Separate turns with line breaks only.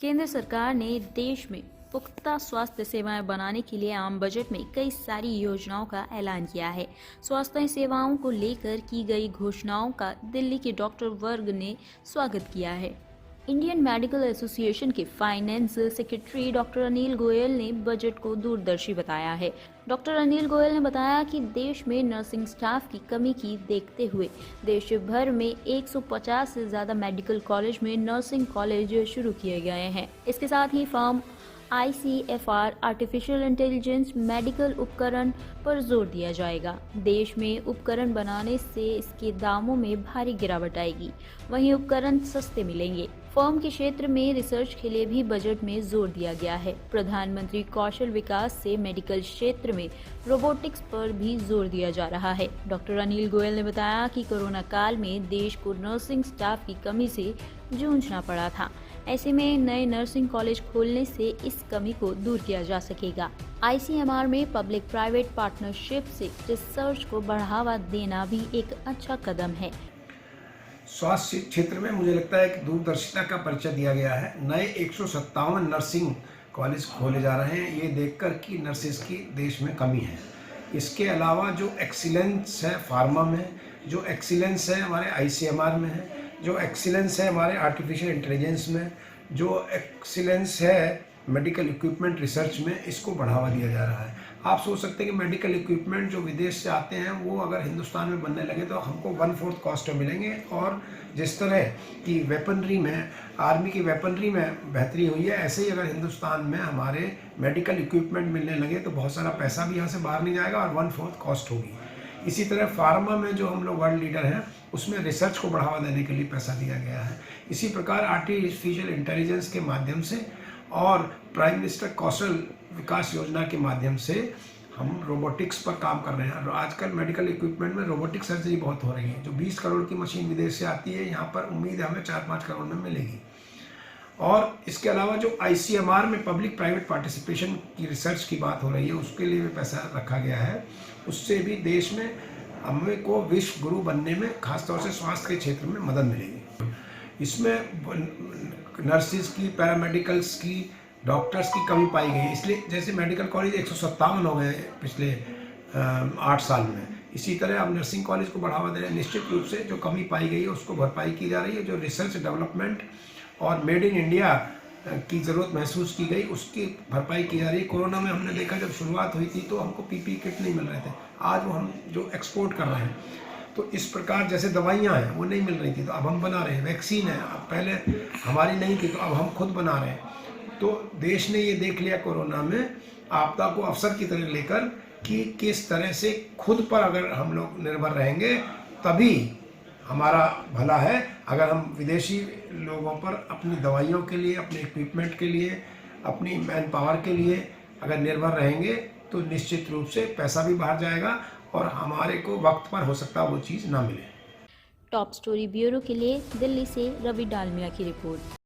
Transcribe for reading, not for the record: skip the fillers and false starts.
केंद्र सरकार ने देश में पुख्ता स्वास्थ्य सेवाएं बनाने के लिए आम बजट में कई सारी योजनाओं का ऐलान किया है। स्वास्थ्य सेवाओं को लेकर की गई घोषणाओं का दिल्ली के डॉक्टर वर्ग ने स्वागत किया है। इंडियन मेडिकल एसोसिएशन के finance secretary doctor Anil Goyal ने बजट को दूरदर्शी बताया है। डॉक्टर अनिल गोयल ने बताया कि देश में नर्सिंग स्टाफ की कमी की देखते हुए देश भर में 150 से ज़्यादा मेडिकल कॉलेज में नर्सिंग कॉलेज शुरू किए गए हैं। इसके साथ ही form ICFR artificial intelligence medical उपकरण पर जोर दिया जाएगा। देश में उपकरण बनाने से इसके दामों में भारी गिरावट आएगी, वहीं उपकरण सस्ते मिलेंगे। फर्म के क्षेत्र में रिसर्च के लिए भी बजट में जोर दिया गया है। प्रधानमंत्री कौशल विकास से मेडिकल क्षेत्र में रोबोटिक्स पर भी जोर दिया जा रहा है। डॉक्टर अनिल गोयल ने बताया कि कोरोना काल में देश को नर्सिंग स्टाफ की कमी से जूझना पड़ा था। ऐसे में नए नर्सिंग कॉलेज खोलने से इस कमी को दूर किया जा सकेगा। ICMR में पब्लिक प्राइवेट पार्टनरशिप से रिसर्च को बढ़ावा देना भी एक अच्छा कदम है।
स्वास्थ्य क्षेत्र में मुझे लगता है कि दूरदर्शिता का परिचय दिया गया है। नए 157 नर्सिंग कॉलेज खोले जा रहे हैं, ये देखकर कि नर्सेज की देश में कमी है। इसके अलावा जो एक्सीलेंस है फार्मा में, जो एक्सीलेंस है हमारे ICMR में है, जो एक्सीलेंस है हमारे आर्टिफिशियल इंटेलिजेंस में, जो एक्सीलेंस है मेडिकल इक्विपमेंट रिसर्च में, इसको बढ़ावा दिया जा रहा है। आप सोच सकते हैं कि मेडिकल इक्विपमेंट जो विदेश से आते हैं वो अगर हिंदुस्तान में बनने लगे तो हमको 1/4 कॉस्ट में मिलेंगे। और जिस तरह की वेपनरी में, आर्मी की वेपनरी में बेहतरी हुई है, ऐसे ही अगर हिंदुस्तान में हमारे मेडिकल इक्विपमेंट मिलने लगे तो बहुत सारा पैसा भी यहाँ से बाहर नहीं जाएगा और 1/4 कॉस्ट होगी। इसी तरह फार्मा में जो हम लोग वर्ल्ड लीडर हैं उसमें रिसर्च को बढ़ावा देने के लिए पैसा दिया गया है। इसी प्रकार आर्टिफिशियल इंटेलिजेंस के माध्यम से और प्राइम मिनिस्टर कौशल विकास योजना के माध्यम से हम रोबोटिक्स पर काम कर रहे हैं। आजकल मेडिकल इक्विपमेंट में रोबोटिक सर्जरी बहुत हो रही है। जो 20 करोड़ की मशीन विदेश से आती है, यहाँ पर उम्मीद है हमें 4-5 करोड़ में मिलेगी। और इसके अलावा जो ICMR में पब्लिक प्राइवेट पार्टिसिपेशन की रिसर्च की बात हो रही है, उसके लिए भी पैसा रखा गया है। उससे भी देश में हमें को विश्व गुरु बनने में, खासतौर से स्वास्थ्य के क्षेत्र में मदद मिलेगी। इसमें नर्सिस की, पैरामेडिकल्स की, डॉक्टर्स की कमी पाई गई, इसलिए जैसे मेडिकल कॉलेज 157 हो गए पिछले 8 साल में, इसी तरह अब नर्सिंग कॉलेज को बढ़ावा दे रहे हैं। निश्चित रूप से जो कमी पाई गई है उसको भरपाई की जा रही है। जो रिसर्च डेवलपमेंट और मेड इन इंडिया की ज़रूरत महसूस की गई, उसकी भरपाई की जा रही है। कोरोना में हमने देखा जब शुरुआत हुई थी तो हमको PPE किट नहीं मिल रहे थे, आज वो हम जो एक्सपोर्ट कर रहे हैं। तो इस प्रकार जैसे दवाइयाँ हैं वो नहीं मिल रही थी तो अब हम बना रहे हैं। वैक्सीन है, अब पहले हमारी नहीं थी तो अब हम खुद बना रहे हैं। तो देश ने ये देख लिया कोरोना में आपदा को अवसर की तरह लेकर कि किस तरह से खुद पर अगर हम लोग निर्भर रहेंगे तभी हमारा भला है। अगर हम विदेशी लोगों पर अपनी दवाइयों के लिए, अपने इक्विपमेंट के लिए, अपनी मैन पावर के लिए अगर निर्भर रहेंगे तो निश्चित रूप से पैसा भी बाहर जाएगा और हमारे को वक्त पर हो सकता है वो चीज़ ना मिले।
टॉप स्टोरी ब्यूरो के लिए दिल्ली से रवि डालमिया की रिपोर्ट।